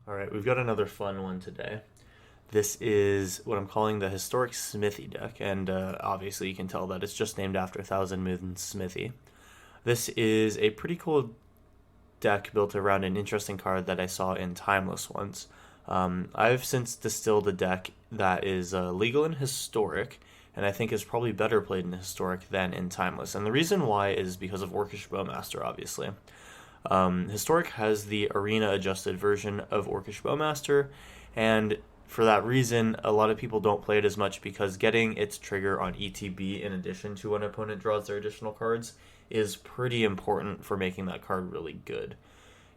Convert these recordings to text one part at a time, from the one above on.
Alright, we've got another fun one today. This is what I'm calling the Historic Smithy deck, and obviously you can tell that it's just named after Thousand Moon Smithy. This is a pretty cool deck built around an interesting card that I saw in Timeless once. I've since distilled a deck that is legal in Historic, and I think is probably better played in Historic than in Timeless. And the reason why is because of Orcish Bowmaster, obviously. Historic has the arena adjusted version of Orcish Bowmaster, and for that reason, a lot of people don't play it as much because getting its trigger on ETB in addition to when an opponent draws their additional cards is pretty important for making that card really good.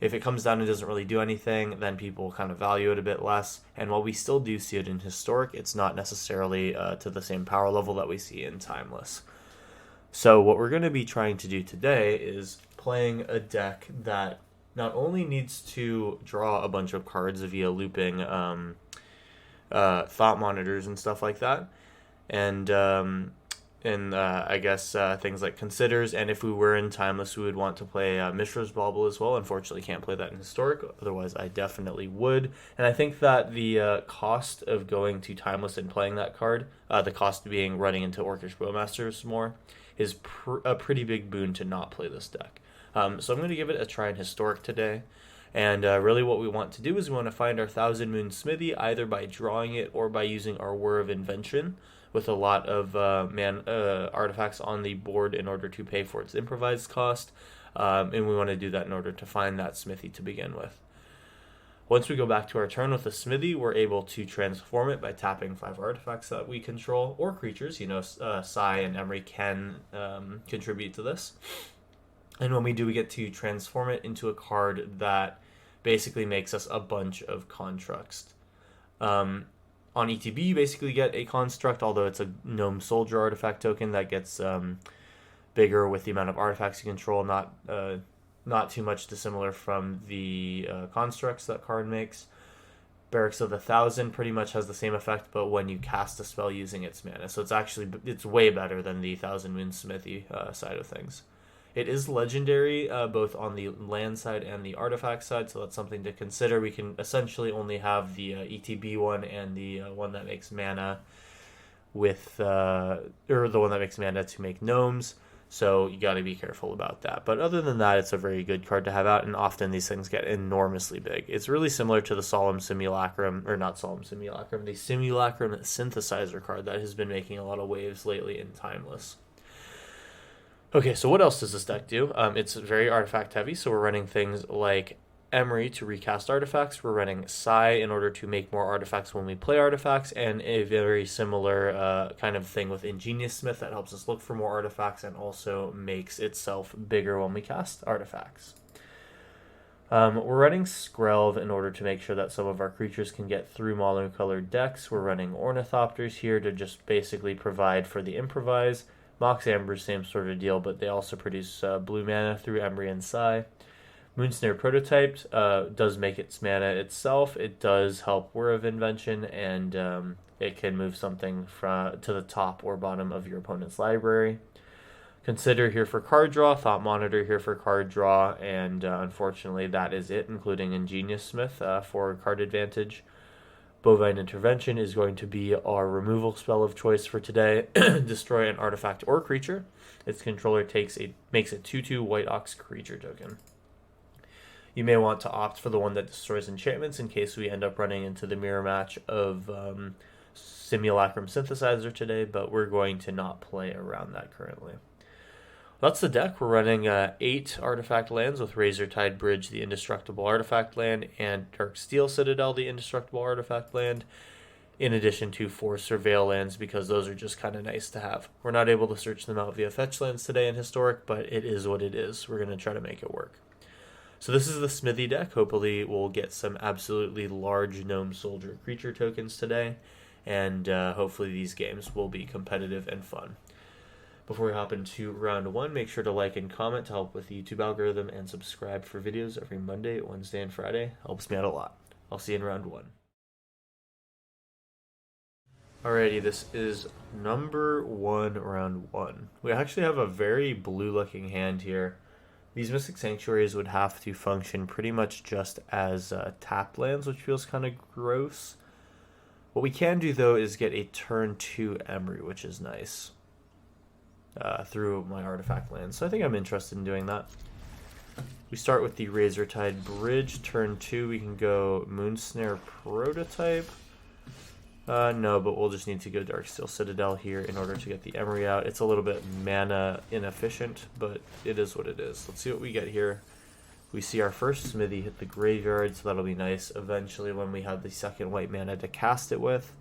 If it comes down and doesn't really do anything, then people kind of value it a bit less. And while we still do see it in Historic, it's not necessarily to the same power level that we see in Timeless. So what we're going to be trying to do today is playing a deck that not only needs to draw a bunch of cards via looping thought monitors and stuff like that, and I guess things like considers, and if we were in Timeless, we would want to play Mishra's Bauble as well. Unfortunately, can't play that in Historic, otherwise I definitely would. And I think that the cost of going to Timeless and playing that card, the cost being running into Orcish Bowmasters more, is a pretty big boon to not play this deck. So I'm going to give it a try in Historic today. And really what we want to do is we want to find our Thousand Moon Smithy either by drawing it or by using our Whir of Invention with a lot of artifacts on the board in order to pay for its improvised cost. And we want to do that in order to find that Smithy to begin with. Once we go back to our turn with the Smithy, we're able to transform it by tapping 5 artifacts that we control, or creatures. Sai and Emery can contribute to this. And when we do, we get to transform it into a card that basically makes us a bunch of constructs. On ETB, you basically get a construct, although it's a Gnome Soldier artifact token that gets bigger with the amount of artifacts you control, not too much dissimilar from the constructs that card makes. Barracks of the Thousand pretty much has the same effect, but when you cast a spell using its mana. So it's way better than the Thousand Moon Smithy side of things. It is legendary both on the land side and the artifact side, so that's something to consider. We can essentially only have the ETB one and the one that makes mana or the one that makes mana to make gnomes. So you got to be careful about that. But other than that, it's a very good card to have out, and often these things get enormously big. It's really similar to the Solemn Simulacrum, or not Solemn Simulacrum, the Simulacrum Synthesizer card that has been making a lot of waves lately in Timeless. Okay, so what else does this deck do? It's very artifact heavy, so we're running things like Emery to recast artifacts. We're running Sai in order to make more artifacts when we play artifacts, and a very similar kind of thing with Ingenious Smith that helps us look for more artifacts and also makes itself bigger when we cast artifacts. We're running Skrelv in order to make sure that some of our creatures can get through mono-colored decks. We're running Ornithopters here to just basically provide for the improvise. Mox Amber, same sort of deal, but they also produce blue mana through Emery and Sai. Moonsnare Prototype does make its mana itself. It does help Whir of Invention, and it can move something to the top or bottom of your opponent's library. Consider here for card draw, Thought Monitor here for card draw, and unfortunately that is it, including Ingenious Smith for card advantage. Bovine Intervention is going to be our removal spell of choice for today. Destroy an artifact or creature. Its controller makes a 2/2 White Ox creature token. You may want to opt for the one that destroys enchantments in case we end up running into the mirror match of Simulacrum Synthesizer today, but we're going to not play around that currently. That's the deck. We're running 8 artifact lands with Razortide Bridge, the Indestructible Artifact land, and Dark Steel Citadel, the Indestructible Artifact land, in addition to 4 Surveil lands, because those are just kind of nice to have. We're not able to search them out via fetch lands today in Historic, but it is what it is. We're going to try to make it work. So this is the Smithy deck. Hopefully we'll get some absolutely large Gnome Soldier creature tokens today, and hopefully these games will be competitive and fun. Before we hop into round 1, make sure to like and comment to help with the YouTube algorithm, and subscribe for videos every Monday, Wednesday, and Friday. Helps me out a lot. I'll see you in round 1. Alrighty, this is number 1, round 1. We actually have a very blue-looking hand here. These Mystic Sanctuaries would have to function pretty much just as tap lands, which feels kind of gross. What we can do, though, is get a turn 2 Emery, which is nice, through my artifact lands. So I think I'm interested in doing that. We start with the Razortide Bridge. Turn 2, we can go Moonsnare Prototype. No, but we'll just need to go Darksteel Citadel here in order to get the Emery out. It's a little bit mana inefficient, but it is what it is. Let's see what we get here. We see our first Smithy hit the graveyard, so that'll be nice eventually when we have the second white mana to cast it with.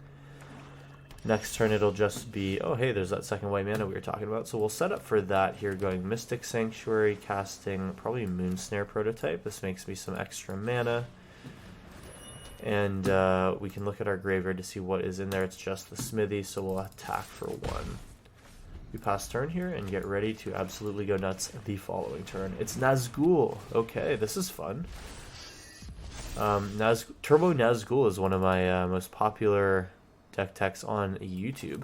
Next turn it'll just be, oh hey, there's that second white mana we were talking about. So we'll set up for that here, going Mystic Sanctuary, casting probably Moonsnare Prototype. This makes me some extra mana. And we can look at our graveyard to see what is in there. It's just the Smithy, so we'll attack for 1. We pass turn here and get ready to absolutely go nuts the following turn. It's Nazgul. Okay, this is fun. Turbo Nazgul is one of my most popular deck techs on YouTube.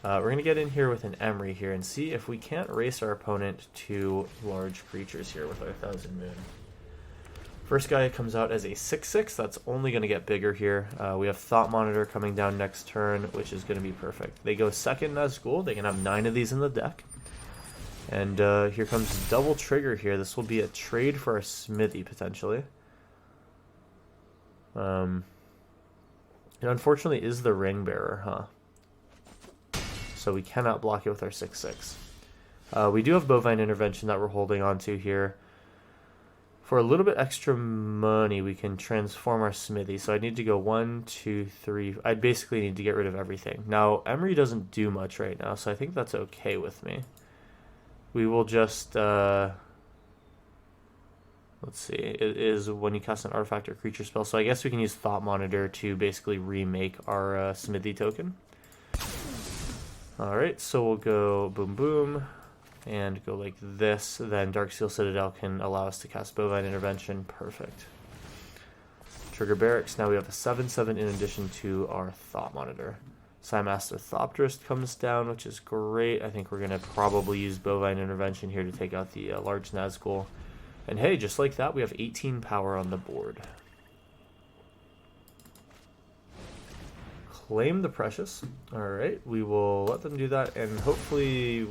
We're going to get in here with an Emery here and see if we can't race our opponent to large creatures here with our Thousand Moon. First guy comes out as a 6/6. That's only going to get bigger here. We have Thought Monitor coming down next turn, which is going to be perfect. They go second Nazgul. They can have 9 of these in the deck. And here comes double trigger here. This will be a trade for our Smithy, potentially. It unfortunately is the Ring Bearer, huh? So we cannot block it with our 6/6. We do have Bovine Intervention that we're holding on to here. For a little bit extra money, we can transform our Smithy. So I need to go 1, 2, 3. I basically need to get rid of everything. Now, Emery doesn't do much right now, so I think that's okay with me. We will just... let's see. It is when you cast an artifact or creature spell. So I guess we can use Thought Monitor to basically remake our Smithy token. Alright, so we'll go boom boom. And go like this, then Darksteel Citadel can allow us to cast Bovine Intervention. Perfect. Trigger Barracks. Now we have a 7/7 in addition to our Thought Monitor. Psymaster Thopterist comes down, which is great. I think we're going to probably use Bovine Intervention here to take out the large Nazgul. And hey, just like that, we have 18 power on the board. Claim the Precious. Alright, we will let them do that, and hopefully...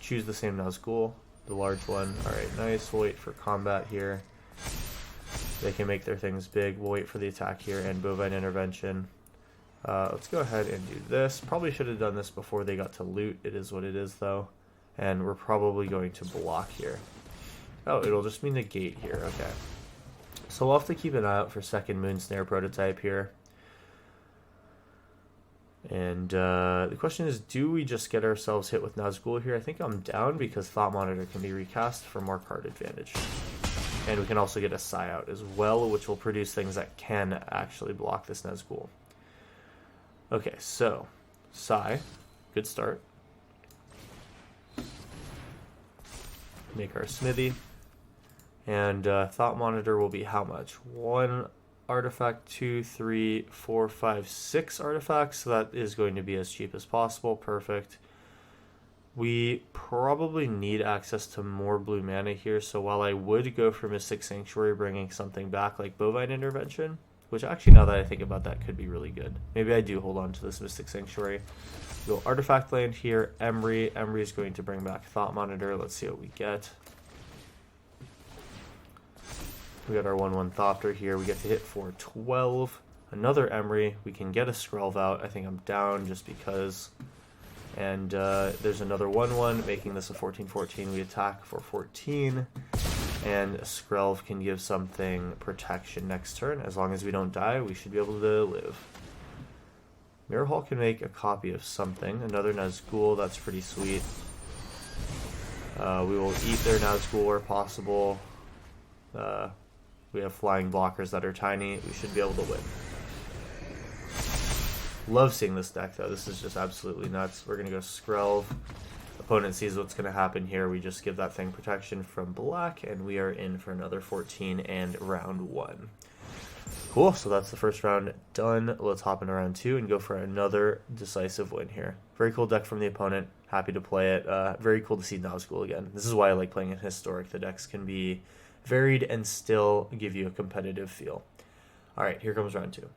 choose the same Nazgul, the large one. Alright, nice. We'll wait for combat here. They can make their things big. We'll wait for the attack here and Bovine Intervention. Let's go ahead and do this. Probably should have done this before they got to loot. It is what it is, though. And we're probably going to block here. Oh, it'll just mean negate here. Okay. So we'll have to keep an eye out for second Moonsnare Prototype here. And the question is, do we just get ourselves hit with Nazgul here? I think I'm down because Thought Monitor can be recast for more card advantage. And we can also get a Psy out as well, which will produce things that can actually block this Nazgul. Okay, so Psy, good start. Make our Smithy. And Thought Monitor will be how much? 1 artifact, 2, 3, 4, 5, 6 artifacts. So that is going to be as cheap as possible. Perfect. We probably need access to more blue mana here. So while I would go for Mystic Sanctuary, bringing something back like Bovine Intervention, which actually, now that I think about that, could be really good. Maybe I do hold on to this Mystic Sanctuary. Go artifact land here. Emery. Emery is going to bring back Thought Monitor. Let's see what we get. We got our 1/1 Thopter here. We get to hit for 12. Another Emery. We can get a Skrelv out. I think I'm down just because. And there's another 1/1, making this a 14/14. We attack for 14. And Skrelv can give something protection next turn. As long as we don't die, we should be able to live. Mirror Hall can make a copy of something. Another Nazgul. That's pretty sweet. We will eat their Nazgul where possible. We have flying blockers that are tiny. We should be able to win. Love seeing this deck, though. This is just absolutely nuts. We're going to go Skrelv. Opponent sees what's going to happen here. We just give that thing protection from black, and we are in for another 14 and round 1. Cool, so that's the first round done. Let's hop into round 2 and go for another decisive win here. Very cool deck from the opponent. Happy to play it. Very cool to see Nazgul again. This is why I like playing in Historic. The decks can be varied and still give you a competitive feel. Alright, here comes round 2.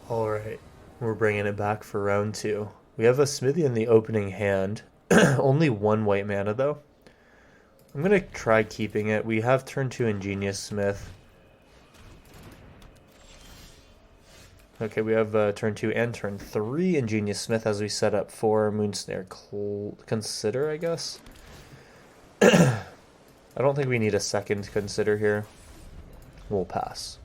Alright, we're bringing it back for round 2. We have a Smithy in the opening hand. Only 1 white mana though. I'm going to try keeping it. We have turn 2 Ingenious Smith. Okay, we have turn 2 and turn 3 Ingenious Smith as we set up for Moonsnare Consider, I guess. I don't think we need a second Consider here. We'll pass.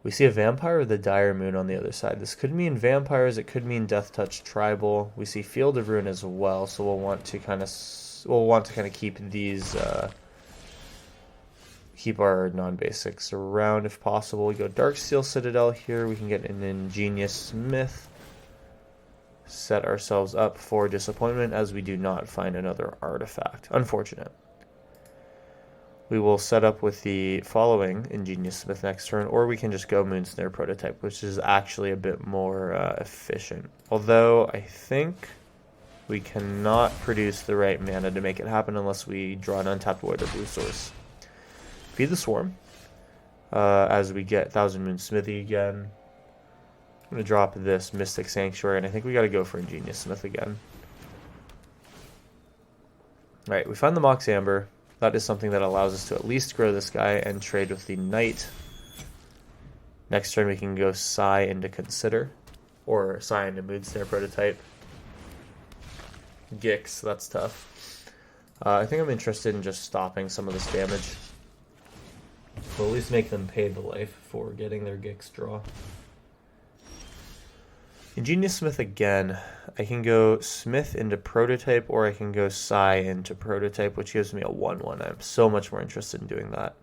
We see a Vampire with the Dire Moon on the other side. This could mean vampires, it could mean Death Touch Tribal. We see Field of Ruin as well, so we'll want to kind of keep these keep our non-basics around if possible. We go Darksteel Citadel here. We can get an Ingenious Smith. Set ourselves up for disappointment as we do not find another artifact. Unfortunate. We will set up with the following Ingenious Smith next turn, or we can just go Moonsnare Prototype, which is actually a bit more efficient. Although I think we cannot produce the right mana to make it happen unless we draw an untapped void or blue source. Feed the Swarm as we get Thousand Moon Smithy again. I'm going to drop this Mystic Sanctuary, and I think we got to go for Ingenious Smith again. Alright, we find the Mox Amber. That is something that allows us to at least grow this guy and trade with the Knight. Next turn we can go Psy into Consider, or Psy into Moonsnare Prototype. Gix, that's tough. I think I'm interested in just stopping some of this damage. We'll at least make them pay the life for getting their Gix draw. Ingenious Smith again. I can go Smith into Prototype, or I can go Psy into Prototype, which gives me a 1/1. I'm so much more interested in doing that.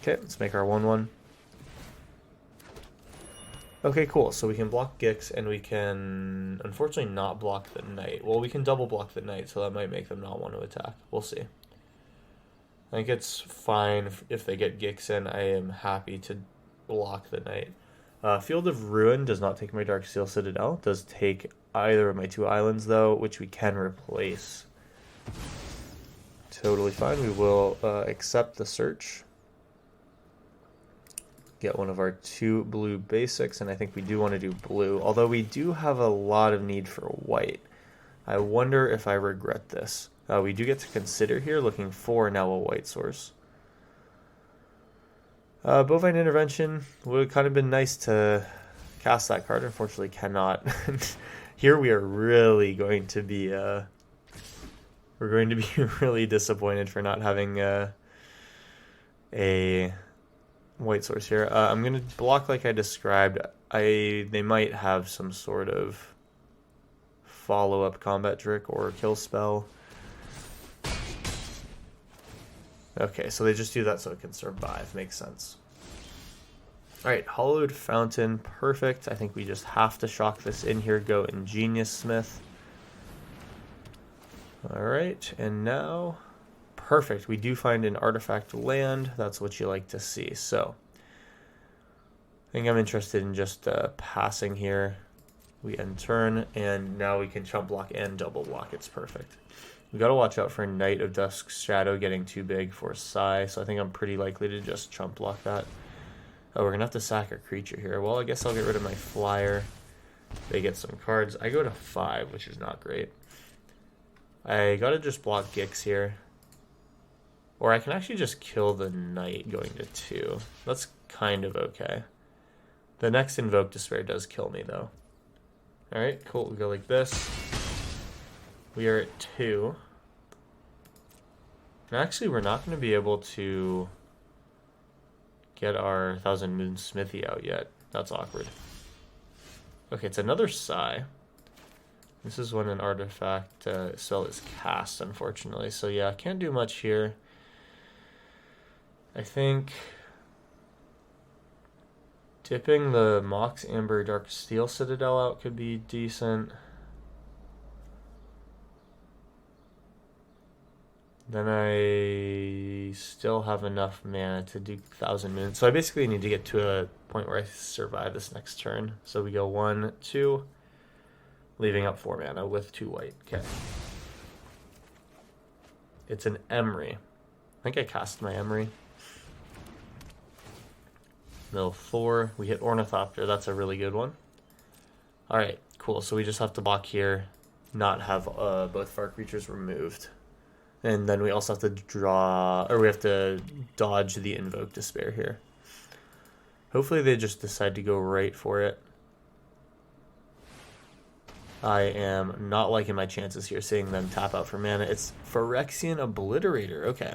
Okay, let's make our 1/1. Okay, cool. So we can block Gix, and we can unfortunately not block the Knight. Well, we can double block the Knight, so that might make them not want to attack. We'll see. I think it's fine if they get Gix in. I am happy to block the Knight. Field of Ruin does not take my Darksteel Citadel. It does take either of my 2 islands, though, which we can replace. Totally fine. We will accept the search. Get one of our 2 blue basics, and I think we do want to do blue, although we do have a lot of need for white. I wonder if I regret this. We do get to Consider here, looking for now a white source. Bovine Intervention would have kind of been nice to cast that card. Unfortunately, cannot. Here we are really going to be really disappointed for not having a white source here. I'm gonna block like I described. They might have some sort of follow-up combat trick or kill spell. Okay, so they just do that so it can survive. Makes sense. Alright, Hollowed Fountain. Perfect. I think we just have to shock this in here. Go Ingenious Smith. Alright, and now... Perfect. We do find an artifact land. That's what you like to see. So, I think I'm interested in just passing here. We end turn, and now we can chump block and double block. It's perfect. We gotta watch out for Knight of Dusk's Shadow getting too big for Psy, so I think I'm pretty likely to just chump block that. Oh, we're gonna have to sack a creature here. Well, I guess I'll get rid of my flyer. They get some cards. I go to 5, which is not great. I gotta just block Gix here. Or I can actually just kill the Knight going to 2. That's kind of okay. The next Invoke Despair does kill me, though. Alright, cool. We'll go like this. We are at 2. And actually, we're not going to be able to get our Thousand Moon Smithy out yet. That's awkward. Okay, it's another Psy. This is when an artifact spell is cast, unfortunately. So yeah, can't do much here. I think dipping the Mox Amber Darksteel Citadel out could be decent. Then I still have enough mana to do 1,000 Moons. So I basically need to get to a point where I survive this next turn. So we go 1, 2, leaving up 4 mana with 2 white. Okay. It's an Emery. I think I cast my Emery. Mill 4. We hit Ornithopter. That's a really good one. Alright, cool. So we just have to block here, not have both of our creatures removed. And then we also have to draw, or we have to dodge the Invoke Despair here. Hopefully they just decide to go right for it. I am not liking my chances here, seeing them tap out for mana. It's Phyrexian Obliterator. Okay.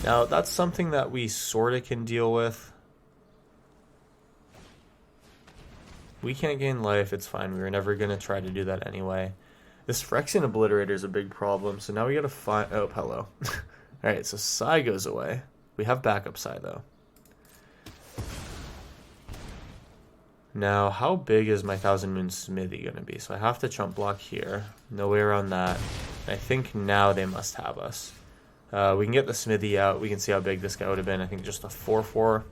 Now, that's something that we sort of can deal with. We can't gain life. It's fine. We were never going to try to do that anyway. This Phyrexian Obliterator is a big problem, so now we got to find... Oh, hello. Alright, so Sai goes away. We have backup Sai, though. Now, how big is my 1,000 Moon Smithy going to be? So I have to chump block here. No way around that. I think now they must have us. We can get the Smithy out. We can see how big this guy would have been. I think just a 4/4.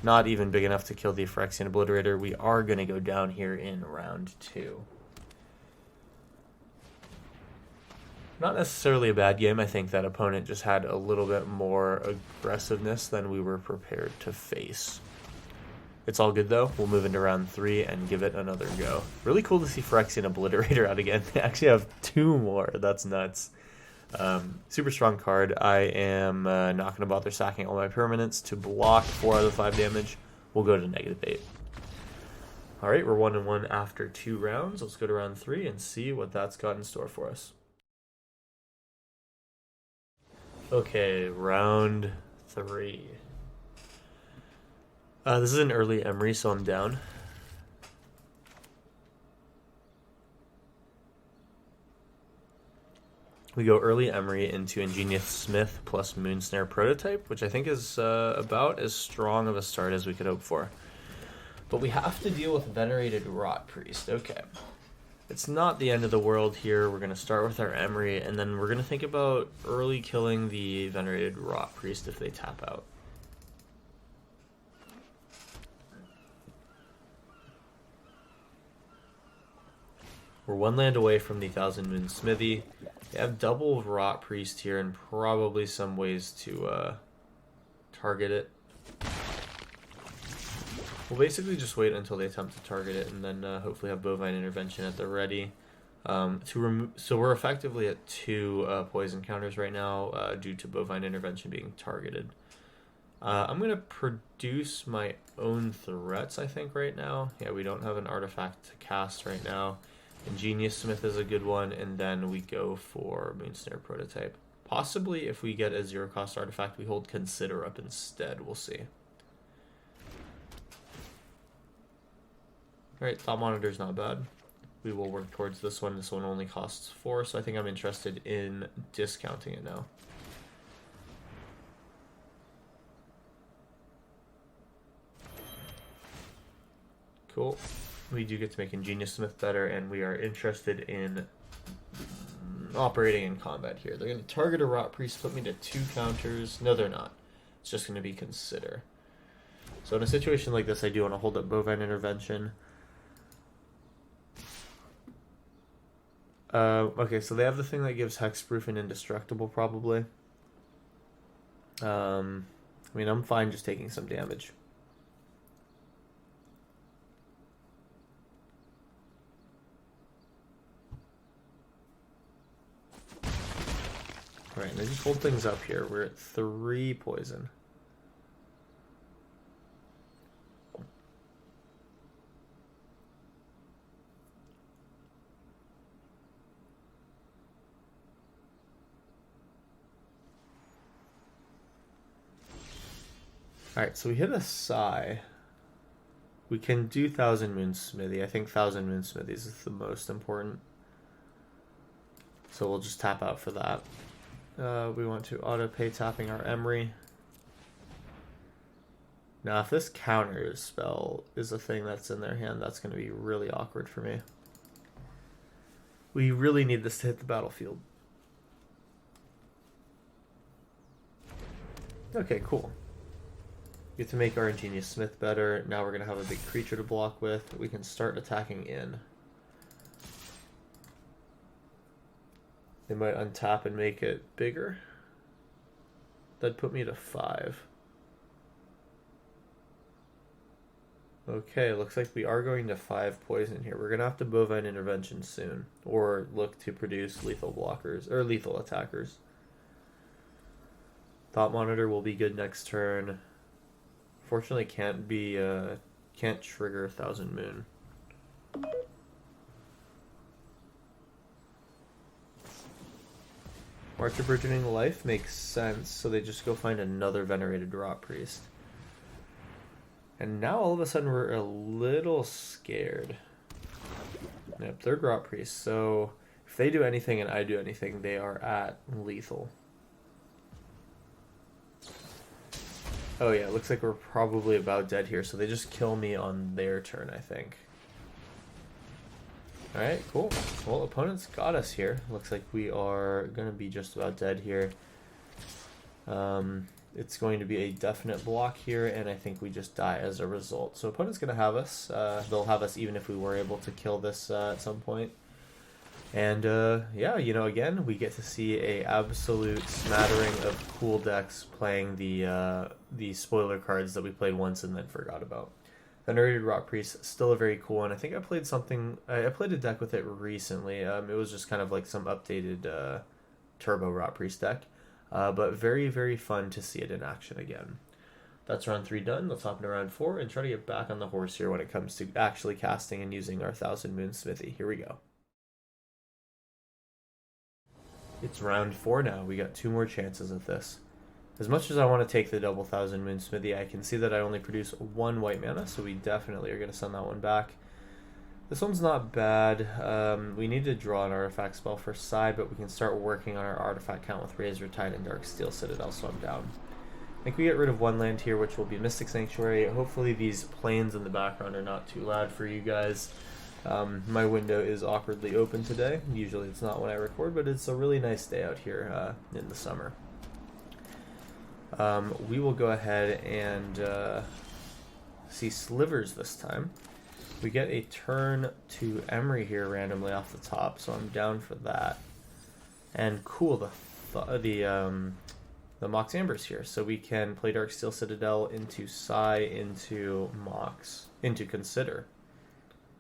Not even big enough to kill the Phyrexian Obliterator. We are going to go down here in round 2. Not necessarily a bad game. I think that opponent just had a little bit more aggressiveness than we were prepared to face. It's all good, though. We'll move into round 3 and give it another go. Really cool to see Phyrexian Obliterator out again. They actually have 2 more. That's nuts. Super strong card. I am not going to bother sacking all my permanents to block 4 out of 5 damage. We'll go to -8. Alright, we're 1-1 after 2 rounds. Let's go to round 3 and see what that's got in store for us. Okay, round 3. This is an early Emery, so I'm down. We go early Emery into Ingenious Smith plus Moonsnare Prototype, which I think is about as strong of a start as we could hope for. But we have to deal with Venerated Rot Priest. Okay. It's not the end of the world here. We're going to start with our Emery, and then we're going to think about early killing the Venerated Rot Priest if they tap out. We're 1 land away from the 1,000 Moon Smithy. They have double Rot Priest here and probably some ways to target it. We'll basically just wait until they attempt to target it and then hopefully have Bovine Intervention at the ready. So we're effectively at 2 poison counters right now due to Bovine Intervention being targeted. I'm going to produce my own threats, I think, right now. Yeah, we don't have an artifact to cast right now. Ingenious Smith is a good one, and then we go for Moonsnare Prototype. Possibly, if we get a 0-cost artifact, we hold Consider up instead. We'll see. Alright, Thought Monitor's not bad. We will work towards this one. This one only costs 4, so I think I'm interested in discounting it now. Cool. We do get to make Ingenious Smith better, and we are interested in operating in combat here. They're going to target a Rot Priest, put me to 2 counters. No, they're not. It's just going to be Consider. So in a situation like this, I do want to hold up Bovine Intervention. Okay, so they have the thing that gives Hexproof and Indestructible, probably. I mean, I'm fine just taking some damage. Right, and I just hold things up here. We're at 3 poison. Alright, so we hit a Sai. We can do 1,000 Moon Smithy. I think 1,000 Moon Smithies is the most important. So we'll just tap out for that. We want to auto-pay tapping our Emery. Now, if this counter spell is a thing that's in their hand, that's going to be really awkward for me. We really need this to hit the battlefield. Okay, cool. Get to make our Ingenious Smith better. Now we're going to have a big creature to block with. We can start attacking in. They might untap and make it bigger. That'd put me to 5. Okay, looks like we are going to 5 poison here. We're going to have to Bovine Intervention soon. Or look to produce lethal blockers, or lethal attackers. Thought Monitor will be good next turn. Fortunately, can't trigger Thousand Moon. March of Burgeoning Life makes sense, so they just go find another Venerated Rot Priest. And now all of a sudden we're a little scared. Yep, third Rot Priest, so if they do anything and I do anything, they are at lethal. Oh yeah, looks like we're probably about dead here, so they just kill me on their turn, I think. Alright, cool. Well, opponent's got us here. Looks like we are going to be just about dead here. It's going to be a definite block here, and I think we just die as a result. So opponent's going to have us. They'll have us even if we were able to kill this at some point. And yeah, you know, again, we get to see a absolute smattering of cool decks playing the spoiler cards that we played once and then forgot about. Venerated Rot Priest, still a very cool one. I think I played something. I played a deck with it recently. It was just kind of like some updated Turbo Rot Priest deck, but very, very fun to see it in action again. That's round 3 done. Let's hop into round 4 and try to get back on the horse here when it comes to actually casting and using our Thousand Moon Smithy. Here we go. It's round 4 now. We got 2 more chances at this. As much as I want to take the double Thousand Moon Smithy, I can see that I only produce 1 white mana, so we definitely are going to send that one back. This one's not bad. We need to draw an artifact spell for side, but we can start working on our artifact count with Razor Tide and Darksteel Citadel, so I'm down. I think we get rid of 1 land here, which will be Mystic Sanctuary. Hopefully these planes in the background are not too loud for you guys. My window is awkwardly open today. Usually it's not when I record, but it's a really nice day out here in the summer. We will go ahead and see Slivers this time. We get a turn to Emery here randomly off the top, so I'm down for that. And cool, the Mox Amber's here, so we can play Darksteel Citadel into Sai, into Mox, into Consider,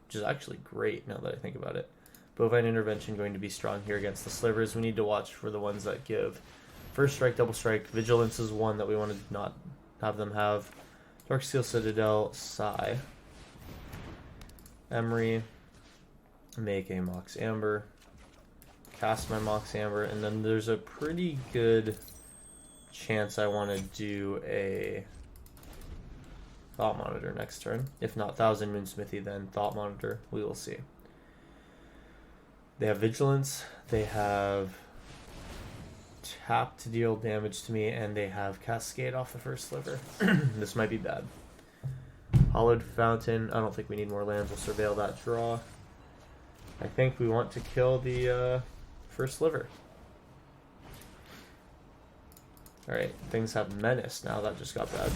which is actually great now that I think about it. Bovine Intervention going to be strong here against the Slivers. We need to watch for the ones that give First Strike, Double Strike. Vigilance is one that we want to not have them have. Darksteel Citadel, Sai. Emery. Make a Mox Amber. Cast my Mox Amber. And then there's a pretty good chance I want to do a Thought Monitor next turn. If not Thousand Moon Smithy, then Thought Monitor. We will see. They have Vigilance. They have tap to deal damage to me, and they have Cascade off the first Sliver. This might be bad. Hollowed Fountain. I don't think we need more lands. We'll surveil that draw. I think we want to kill the first Sliver. Alright, things have Menace now. That just got bad.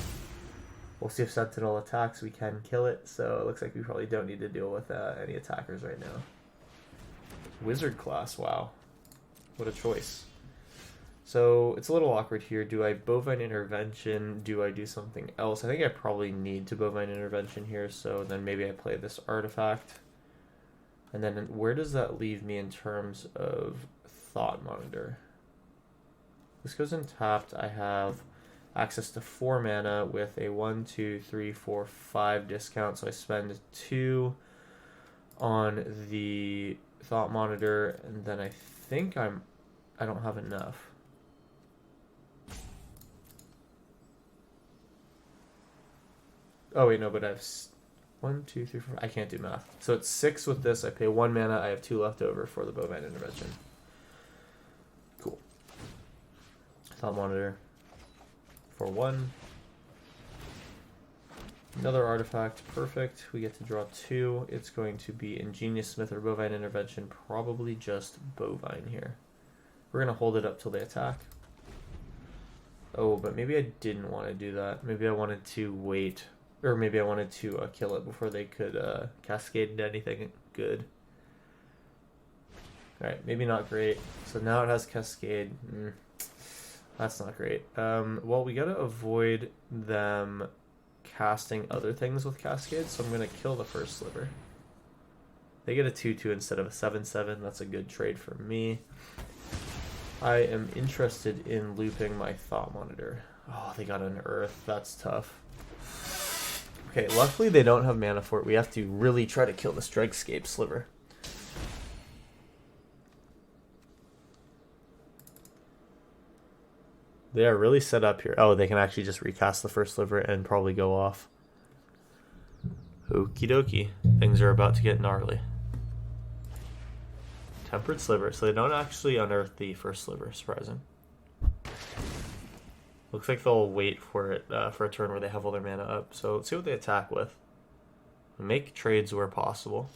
We'll see if Sentinel attacks. We can kill it, so it looks like we probably don't need to deal with any attackers right now. Wizard class, wow. What a choice. So it's a little awkward here. Do I Bovine Intervention? Do I do something else? I think I probably need to Bovine Intervention here, so then maybe I play this artifact. And then where does that leave me in terms of Thought Monitor? This goes in tapped. I have access to 4 mana with a 1, 2, 3, 4, 5 discount, so I spend 2 on the Thought Monitor, and then I think I don't have enough. Oh wait, no, but I have 1, 2, 3, 4. I can't do math. So it's 6 with this. I pay 1 mana. I have 2 left over for the Bovine Intervention. Cool. Thought Monitor for 1. Another artifact. Perfect. We get to draw 2. It's going to be Ingenious Smith or Bovine Intervention. Probably just Bovine here. We're going to hold it up till they attack. Oh, but maybe I didn't want to do that. Maybe I wanted to wait, or maybe I wanted to kill it before they could cascade into anything good. Alright, maybe not great. So now it has cascade. That's not great. Well, we gotta avoid them casting other things with cascade, so I'm gonna kill the first sliver. They get a 2/2 instead of a 7/7. That's a good trade for me. I am interested in looping my Thought Monitor. Oh, they got an Earth. That's tough. Okay, luckily they don't have mana for it. We have to really try to kill the Strikescape sliver. They are really set up here. Oh, they can actually just recast the first sliver and probably go off. Okie dokie. Things are about to get gnarly. Tempered Sliver, so they don't actually unearth the first sliver. Surprising. Looks like they'll wait for it for a turn where they have all their mana up. So let's see what they attack with. Make trades where possible,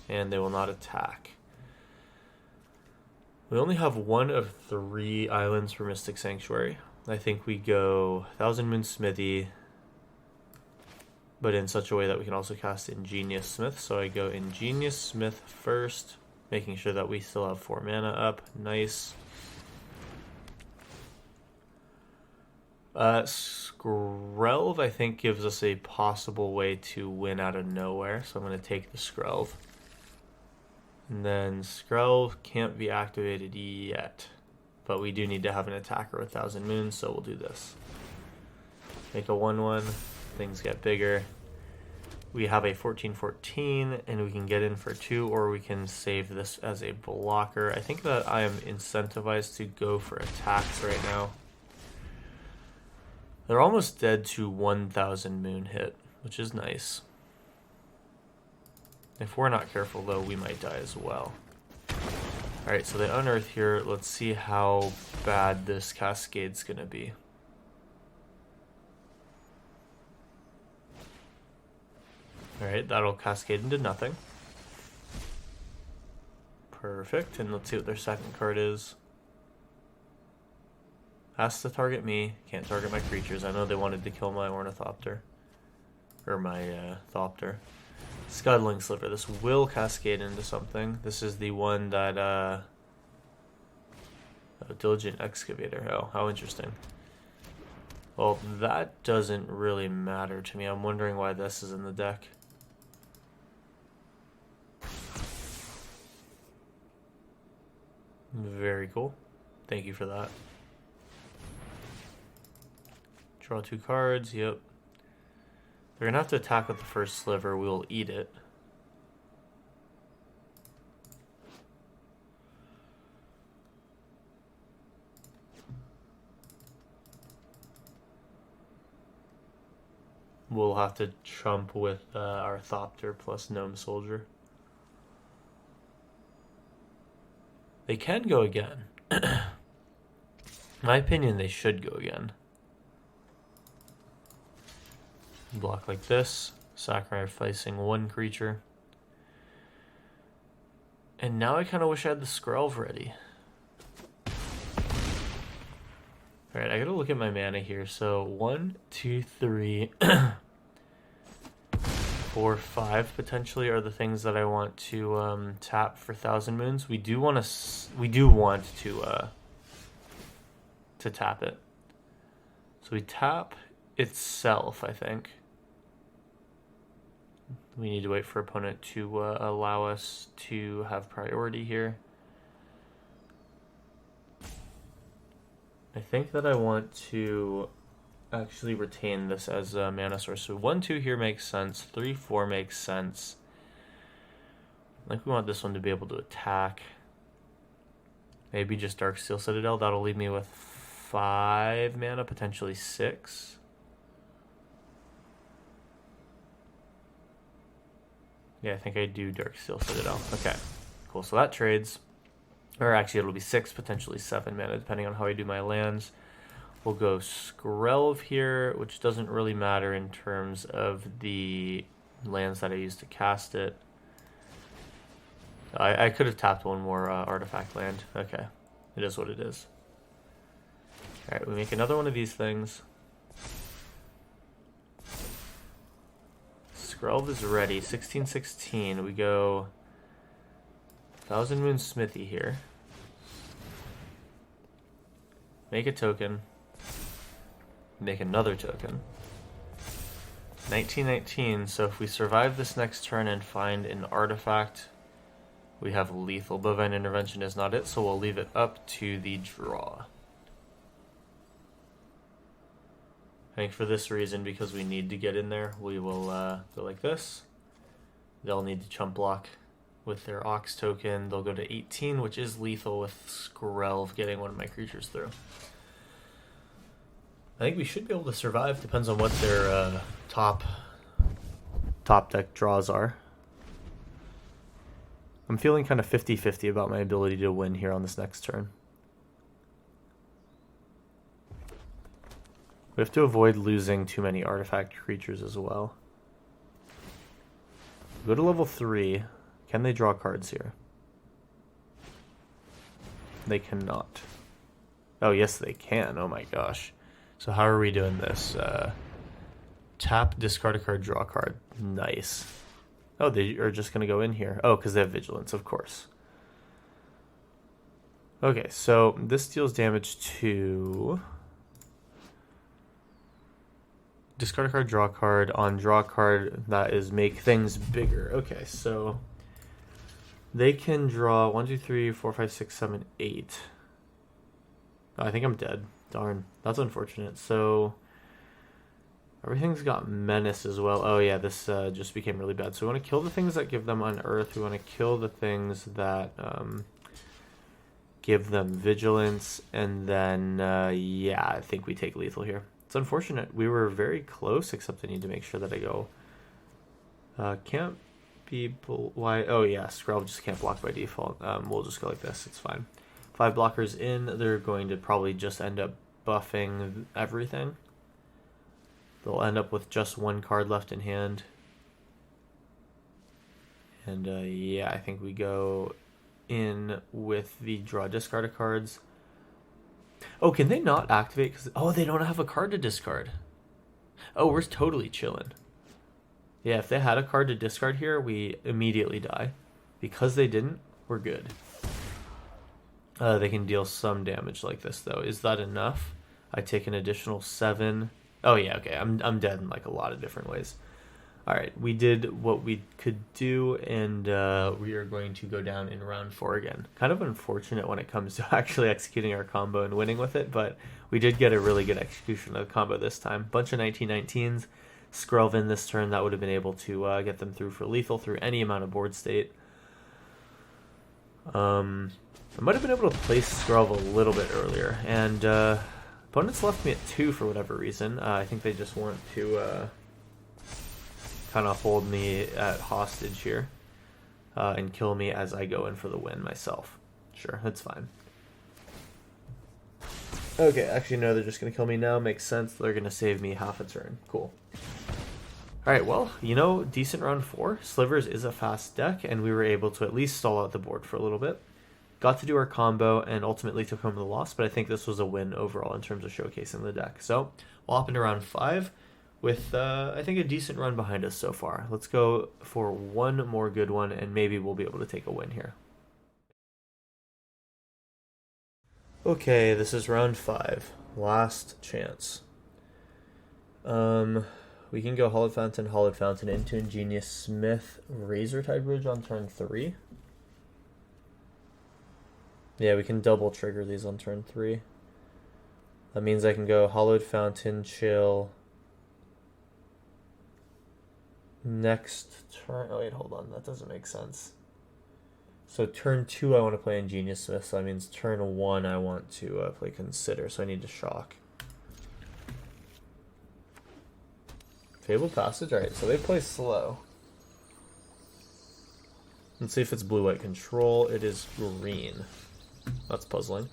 and they will not attack. We only have 1 of 3 islands for Mystic Sanctuary. I think we go Thousand Moon Smithy, but in such a way that we can also cast Ingenious Smith. So I go Ingenious Smith first, making sure that we still have 4 mana up. Nice. Skrelv, I think, gives us a possible way to win out of nowhere. So I'm going to take the Skrelv. And then Skrelv can't be activated yet. But we do need to have an attacker with Thousand Moons, so we'll do this. Make a 1/1. Things get bigger. We have a 14/14, and we can get in for 2, or we can save this as a blocker. I think that I am incentivized to go for attacks right now. They're almost dead to 1,000 Moon hit, which is nice. If we're not careful, though, we might die as well. Alright, so they unearth here. Let's see how bad this Cascade's going to be. Alright, that'll cascade into nothing. Perfect, and let's see what their second card is. Has to target me, can't target my creatures. I know they wanted to kill my Ornithopter. Or my Thopter. Scuttling Sliver, this will cascade into something. This is the one that, Diligent Excavator. Oh, how interesting. Well, that doesn't really matter to me. I'm wondering why this is in the deck. Very cool. Thank you for that. Draw 2 cards, yep. They're going to have to attack with the first sliver. We'll eat it. We'll have to trump with our Thopter plus Gnome Soldier. They can go again. In my opinion, they should go again. Block like this, sacrificing 1 creature. And now I kind of wish I had the Skrelv ready. Alright, I gotta look at my mana here. So 1, 2, 3, 4, 5 potentially are the things that I want to tap for Thousand Moons. We do want to tap it. So we tap itself, I think. We need to wait for opponent to allow us to have priority here. I think that I want to actually retain this as a mana source. So 1, 2 here makes sense. 3, 4 makes sense. I think we want this one to be able to attack. Maybe just Darksteel Citadel. That'll leave me with 5 mana, potentially 6. Yeah, I think I do Darksteel Citadel. Okay, cool. So that trades. Or actually, it'll be 6, potentially 7 mana, depending on how I do my lands. We'll go Skrelv here, which doesn't really matter in terms of the lands that I use to cast it. I could have tapped 1 more artifact land. Okay, it is what it is. Alright, we make another one of these things. Skrelv is ready. 1616. We go Thousand Moon Smithy here. Make a token. Make another token. 1919. So if we survive this next turn and find an artifact, we have lethal. Bovine Intervention is not it, so we'll leave it up to the draw. I think for this reason, because we need to get in there, we will go like this. They'll need to chump block with their Ox token. They'll go to 18, which is lethal with Skrelv getting one of my creatures through. I think we should be able to survive. Depends on what their top deck draws are. I'm feeling kind of 50-50 about my ability to win here on this next turn. We have to avoid losing too many artifact creatures as well. Go to level 3. Can they draw cards here? They cannot. Oh, yes, they can. Oh my gosh. So how are we doing this? Tap, discard a card, draw a card. Nice. Oh, they are just going to go in here. Oh, because they have Vigilance, of course. Okay, so this deals damage to... Discard a card, draw a card. On draw a card, that is make things bigger. Okay, so they can draw 1, 2, 3, 4, 5, 6, 7, 8. Oh, I think I'm dead. Darn, that's unfortunate. So everything's got menace as well. Oh yeah, this just became really bad. So we want to kill the things that give them unearth. We want to kill the things that give them vigilance, and then yeah, I think we take lethal here. It's unfortunate. We were very close, except I need to make sure that I go. Can't be... Why? Oh yeah, Skrelv just can't block by default. We'll just go like this. It's fine. 5 blockers in. They're going to probably just end up buffing everything. They'll end up with just 1 card left in hand. And yeah, I think we go in with the draw discard of cards. Oh, can they not activate? Oh, they don't have a card to discard. Oh, we're totally chilling. Yeah, if they had a card to discard here, we immediately die. Because they didn't, we're good. They can deal some damage like this, though. Is that enough? I take an additional 7. Oh, yeah, okay. I'm dead in like a lot of different ways. All right, we did what we could do, and we are going to go down in round 4 again. Kind of unfortunate when it comes to actually executing our combo and winning with it, but we did get a really good execution of the combo this time. Bunch of 1919s. Skrelv in this turn, that would have been able to get them through for lethal through any amount of board state. I might have been able to place Skrelv a little bit earlier, and opponents left me at 2 for whatever reason. I think they just want to... kind of hold me at hostage here and kill me as I go in for the win myself. Sure, that's fine. Okay, actually no, they're just going to kill me now. Makes sense. They're going to save me half a turn. Cool. Alright, well, you know, decent round 4. Slivers is a fast deck, and we were able to at least stall out the board for a little bit. Got to do our combo and ultimately took home the loss, but I think this was a win overall in terms of showcasing the deck. So, we'll hop into round 5. With, I think, a decent run behind us so far. Let's go for one more good one, and maybe we'll be able to take a win here. Okay, this is round 5. Last chance. We can go Hollowed Fountain into Ingenious Smith, Razortide Bridge on turn 3. Yeah, we can double trigger these on turn 3. That means I can go Hollowed Fountain, chill... Next turn... Oh, wait, hold on. That doesn't make sense. So turn 2, I want to play Ingenious Smith. So that means turn 1, I want to play Consider. So I need to shock. Fabled Passage? Alright, so they play slow. Let's see if it's blue-white control. It is green. That's puzzling.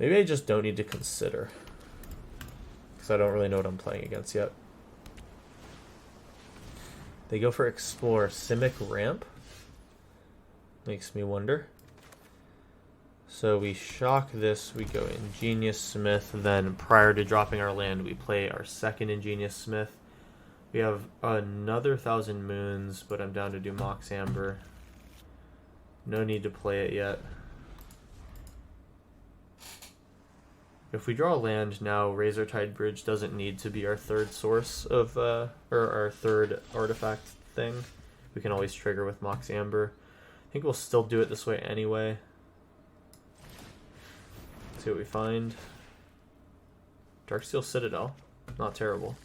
Maybe I just don't need to Consider. Because I don't really know what I'm playing against yet. They go for Explore. Simic Ramp? Makes me wonder. So we shock this, we go Ingenious Smith, then prior to dropping our land, we play our second Ingenious Smith. We have another Thousand Moons, but I'm down to do Mox Amber. No need to play it yet. If we draw a land now, Razortide Bridge doesn't need to be our third source of, or our third artifact thing. We can always trigger with Mox Amber. I think we'll still do it this way anyway. See what we find. Darksteel Citadel, not terrible.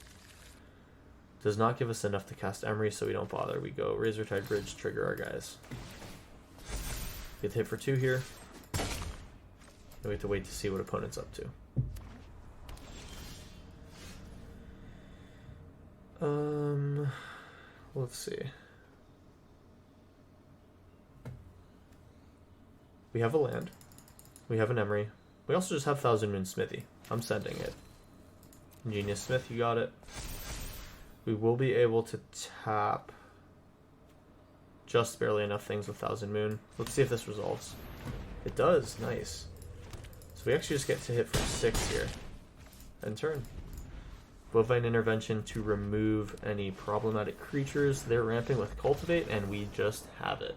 Does not give us enough to cast Emery, so we don't bother. We go Razortide Bridge, trigger our guys. Get hit for 2 here. And we have to wait to see what opponent's up to. Let's see. We have a land. We have an Emery. We also just have Thousand Moon Smithy. I'm sending it. Ingenious Smith, you got it. We will be able to tap just barely enough things with Thousand Moon. Let's see if this resolves. It does. Nice. So we actually just get to hit for 6 here. End turn. Bovine Intervention to remove any problematic creatures. They're ramping with Cultivate, and we just have it.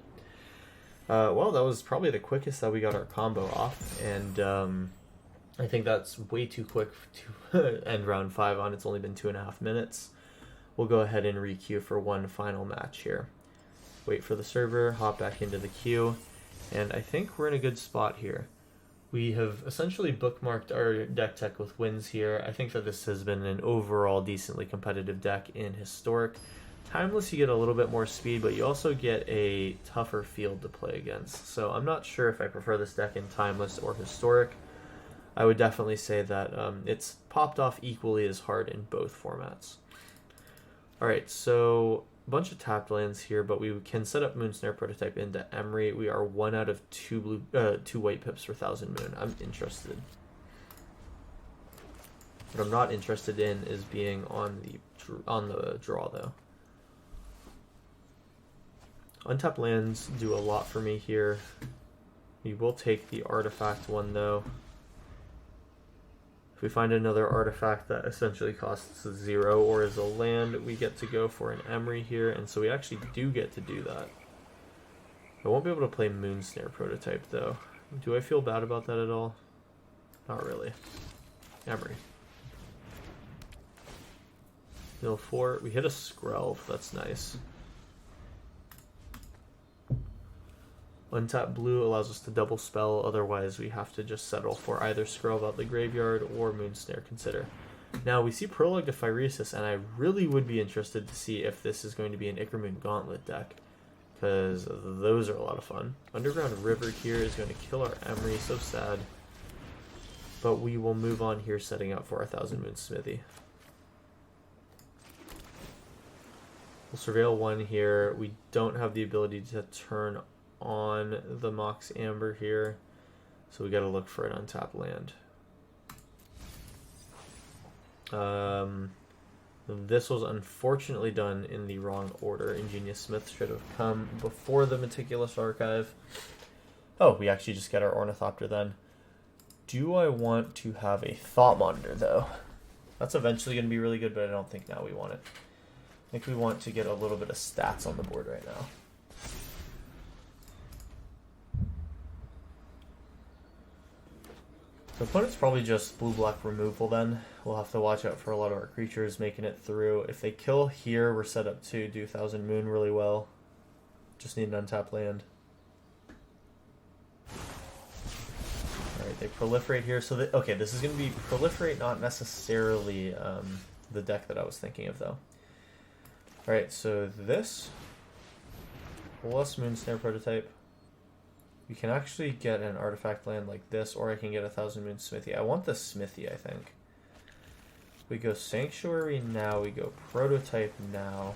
Well, that was probably the quickest that we got our combo off, and I think that's way too quick to end round 5 on. It's only been 2.5 minutes. We'll go ahead and re-queue for one final match here. Wait for the server, hop back into the queue, and I think we're in a good spot here. We have essentially bookmarked our deck tech with wins here. I think that this has been an overall decently competitive deck in Historic. Timeless, you get a little bit more speed, but you also get a tougher field to play against. So I'm not sure if I prefer this deck in Timeless or Historic. I would definitely say that it's popped off equally as hard in both formats. Alright, so a bunch of tapped lands here, but we can set up Moonsnare Prototype into Emery. We are 1 out of 2 white pips for Thousand Moon. I'm interested. What I'm not interested in is being on the draw, though. Untapped lands do a lot for me here. We will take the artifact one, though. If we find another artifact that essentially costs 0 or is a land, we get to go for an Emery here, and so we actually do get to do that. I won't be able to play Moonsnare Prototype, though. Do I feel bad about that at all? Not really. Emery. Mill 4. We hit a Skrelv. That's nice. Untap blue allows us to double spell, otherwise we have to just settle for either Skrelv out the graveyard or Moonsnare Consider. Now we see Prologue to Phyresis, and I really would be interested to see if this is going to be an Ickermoon Gauntlet deck, because those are a lot of fun. Underground River here is going to kill our Emery, so sad. But we will move on here, setting up for our Thousand Moon Smithy. We'll Surveil 1 here. We don't have the ability to turn on the Mox Amber here, so we got to look for an untapped land. This was unfortunately done in the wrong order. Ingenious Smith should have come before the Meticulous Archive. Oh, we actually just get our Ornithopter then. Do I want to have a Thought Monitor, though? That's eventually going to be really good, but I don't think now we want it. I think we want to get a little bit of stats on the board right now. The opponent's probably just blue-black removal then. We'll have to watch out for a lot of our creatures making it through. If they kill here, we're set up to do Thousand Moon really well. Just need an untapped land. Alright, they proliferate here. So okay, this is going to be proliferate, not necessarily the deck that I was thinking of, though. Alright, so this plus Moonsnare Prototype. We can actually get an artifact land like this, or I can get a Thousand Moon Smithy. I want the Smithy, I think. We go Sanctuary now, we go Prototype now.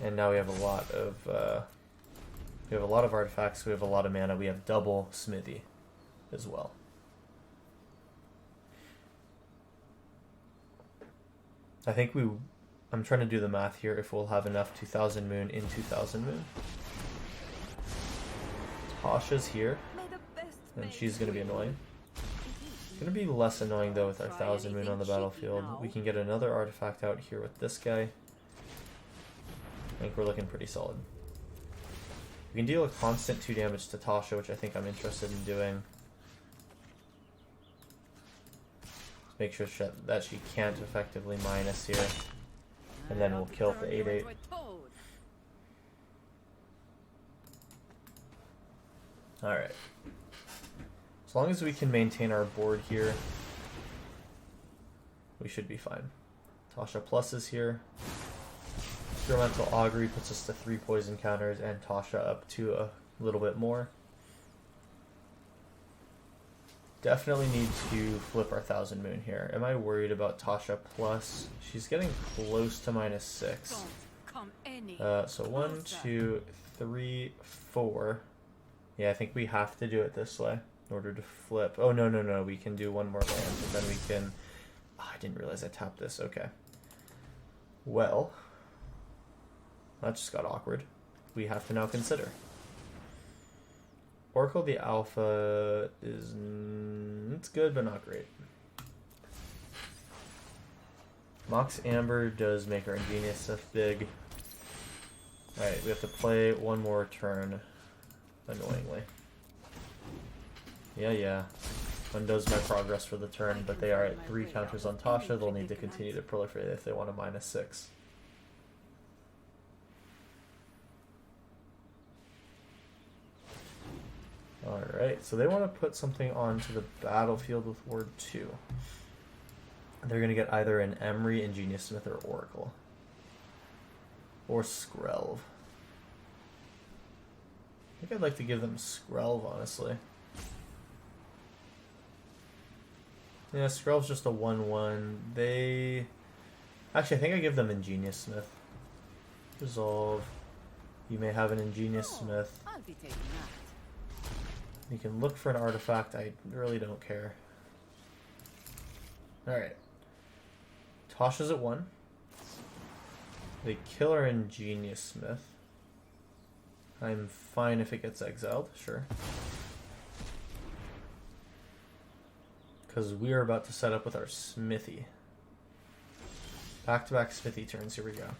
And now we have a lot of artifacts, we have a lot of mana, we have double Smithy as well. I think I'm trying to do the math here, if we'll have enough 2000 Moon in 2000 Moon. Tasha's here. and she's going to be annoying. Going to be less annoying though with our 1000 Moon on the battlefield. We can get another artifact out here with this guy. I think we're looking pretty solid. We can deal a constant 2 damage to Tasha, which I think I'm interested in doing. Make sure that she can't effectively minus here. And then we'll kill the 8/8. Alright. As long as we can maintain our board here, we should be fine. Tasha Plus is here. Experimental Augury puts us to 3 poison counters and Tasha up to a little bit more. Definitely need to flip our 1000 Moon here. Am I worried about Tasha Plus? She's getting close to -6. So 1, 2, 3, 4. Yeah, I think we have to do it this way in order to flip. Oh, no. We can do one more land, and then we can... Oh, I didn't realize I tapped this. Okay. Well, that just got awkward. We have to now consider. Oracle the Alpha is... It's good, but not great. Mox Amber does make our Ingenious stuff big. Alright, we have to play one more turn, annoyingly. Yeah. Undoes my progress for the turn, but they are at 3 counters on Tasha. They'll need to continue to proliferate if they want a -6. Alright, so they want to put something onto the battlefield with Ward 2. They're going to get either an Emery, Ingenious Smith, or Oracle. Or Skrelv. I think I'd like to give them Skrelv, honestly. Yeah, Skrelv's just a 1/1. They... Actually, I think I give them Ingenious Smith. Resolve. You may have an Ingenious Smith. I'll be taking that. You can look for an artifact. I really don't care. Alright. Tasha's at 1. They kill our Ingenious Smith. I'm fine if it gets exiled, sure. Because we are about to set up with our Smithy. Back-to-back Smithy turns, here we go.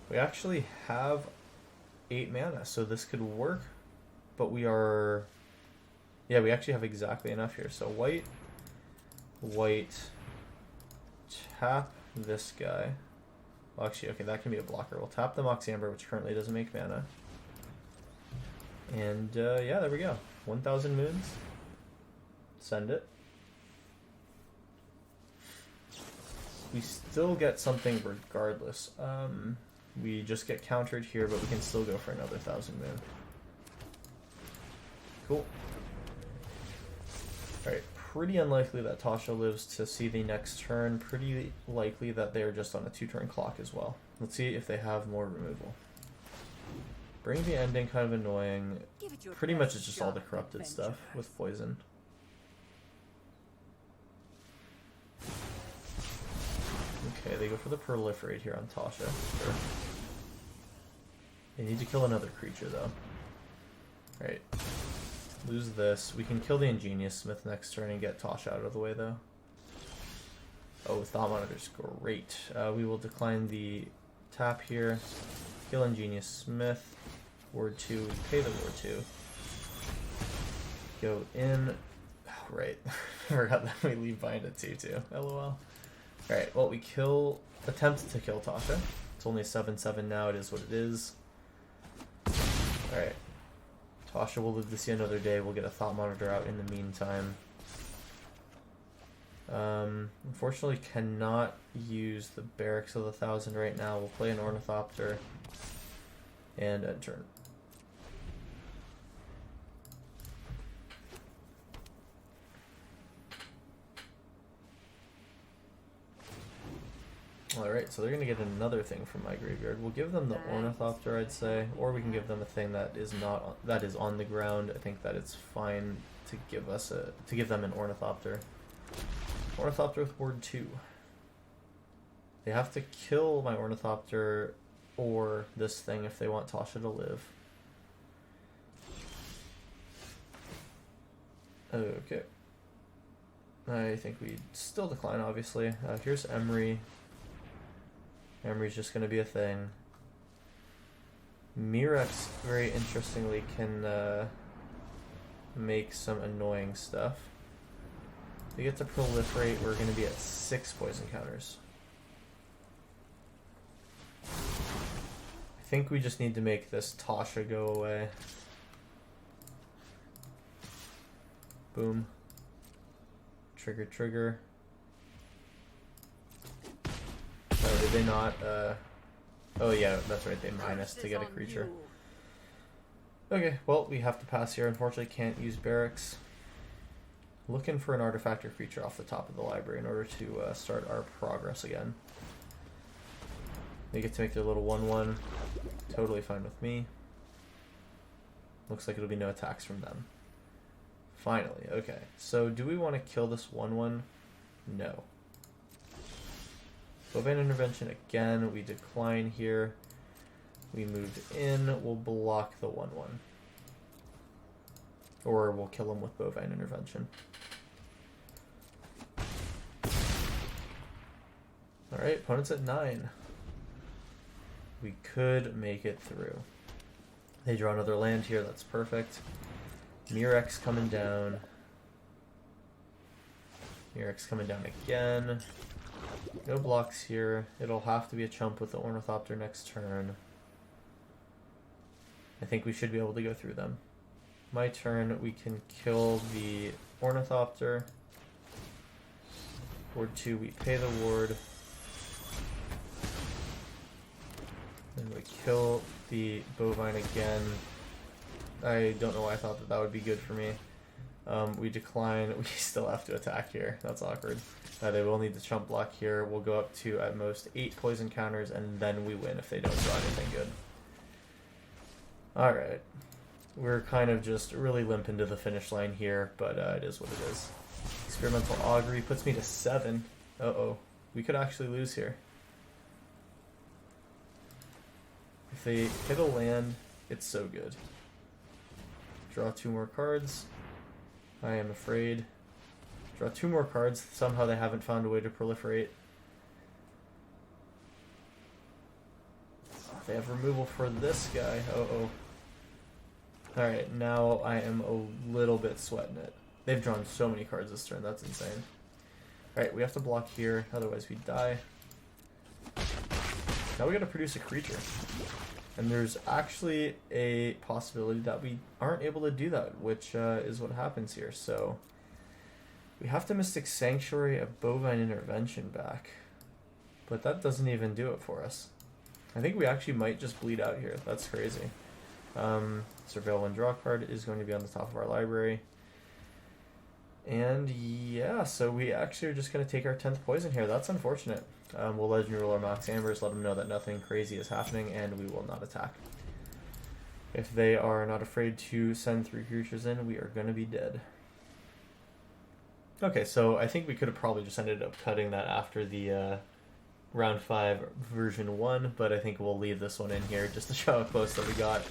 We actually have 8 mana, so this could work. But we are... Yeah, we actually have exactly enough here. So white, tap this guy. Well, actually, okay, that can be a blocker. We'll tap the Mox Amber, which currently doesn't make mana. And yeah, there we go. 1000 Moons. Send it. We still get something regardless. We just get countered here, but we can still go for another 1000 Moon. Cool. Alright, pretty unlikely that Tasha lives to see the next turn. Pretty likely that they're just on a 2-turn clock as well. Let's see if they have more removal. Bring the Ending, kind of annoying. Pretty much it's just all the corrupted stuff with poison. Okay, they go for the proliferate here on Tasha. Sure. They need to kill another creature though. Right. Lose this. We can kill the Ingenious Smith next turn and get Tasha out of the way though. Oh, Thought Monitor's great. We will decline the tap here. Kill Ingenious Smith. Ward 2. Pay the Ward 2. Go in. Oh, right. Forgot that we leave behind a 2-2. LOL. Alright, well, we attempt to kill Tasha. It's only 7/7 now, it is what it is. Alright. Tasha will live to see another day, we'll get a Thought Monitor out in the meantime. Unfortunately cannot use the Barracks of the 1000 right now. We'll play an Ornithopter and end turn. Alright, so they're going to get another thing from my graveyard. We'll give them the Ornithopter, I'd say, or we can give them a thing that is on the ground. I think that it's fine to give them an Ornithopter. Ornithopter with Ward 2. They have to kill my Ornithopter or this thing if they want Tasha to live. Okay. I think we still decline, obviously. Here's Emery. Emery's just going to be a thing. Mirex, very interestingly, can make some annoying stuff. We get to proliferate, we're going to be at 6 poison counters. I think we just need to make this Tasha go away. Boom. Trigger, trigger. Oh, did they not? Oh yeah, that's right, they minus to get a creature. Okay, well, we have to pass here. Unfortunately, can't use barracks. Looking for an artifact or creature off the top of the library in order to start our progress again. They get to make their little 1/1. Totally fine with me. Looks like it'll be no attacks from them. Finally, okay. So do we want to kill this 1/1? No. Bovine Intervention again. We decline here. We moved in. We'll block the 1/1. Or we'll kill him with Bovine Intervention. Alright, opponent's at 9. We could make it through. They draw another land here, that's perfect. Mirex coming down. Mirex coming down again. No blocks here. It'll have to be a chump with the Ornithopter next turn. I think we should be able to go through them. My turn, we can kill the Ornithopter. Ward 2, we pay the ward. Then we kill the Bovine again. I don't know why I thought that that would be good for me. We decline. We still have to attack here. That's awkward. They will need the chump block here. We'll go up to, at most, 8 poison counters, and then we win if they don't draw anything good. Alright. We're kind of just really limping to the finish line here, but it is what it is. Experimental Augury puts me to 7. Uh-oh. We could actually lose here. If they hit a land, it's so good. Draw 2 more cards. I am afraid. Draw 2 more cards. Somehow they haven't found a way to proliferate. They have removal for this guy. Uh-oh. Alright, now I am a little bit sweating it. They've drawn so many cards this turn. That's insane. Alright, we have to block here. Otherwise we die. Now we gotta produce a creature. And there's actually a possibility that we aren't able to do that, which is what happens here. So we have to Mystic Sanctuary a Bovine Intervention back. But that doesn't even do it for us. I think we actually might just bleed out here. That's crazy. Surveil 1 draw card is going to be on the top of our library. And yeah, so we actually are just going to take our 10th poison here. That's unfortunate. We'll Legend Rule our Mox Ambers, let them know that nothing crazy is happening, and we will not attack. If they are not afraid to send 3 creatures in, we are going to be dead. Okay, so I think we could have probably just ended up cutting that after the round 5 version 1, but I think we'll leave this one in here just to show how close that we got.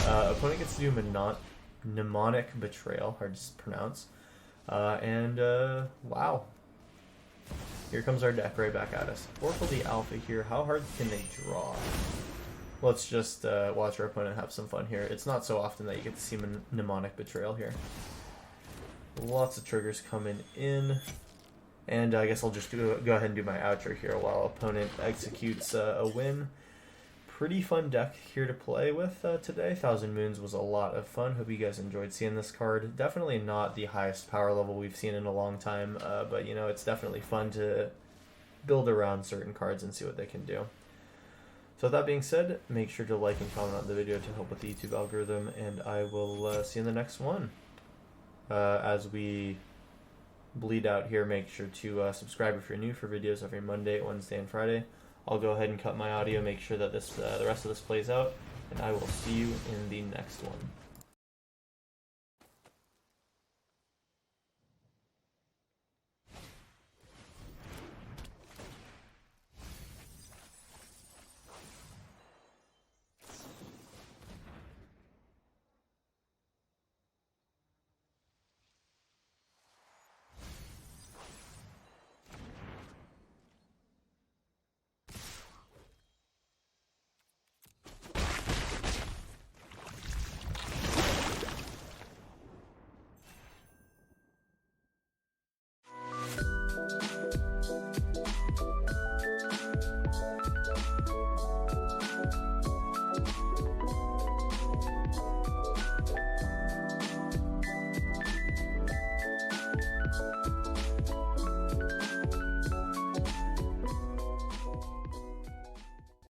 Opponent gets to do Mnemonic Betrayal, hard to pronounce. Wow. Here comes our deck right back at us. Oracle the Alpha here. How hard can they draw? Let's just watch our opponent have some fun here. It's not so often that you get to see Mnemonic Betrayal here. Lots of triggers coming in. And I guess I'll just go ahead and do my outro here while opponent executes a win. Pretty fun deck here to play with today. Thousand Moons was a lot of fun. Hope you guys enjoyed seeing this card. Definitely not the highest power level we've seen in a long time, but you know, it's definitely fun to build around certain cards and see what they can do. So with that being said, make sure to like and comment on the video to help with the YouTube algorithm, and I will see you in the next one. As we bleed out here, make sure to subscribe if you're new for videos every Monday, Wednesday, and Friday. I'll go ahead and cut my audio, make sure that the rest of this plays out, and I will see you in the next one.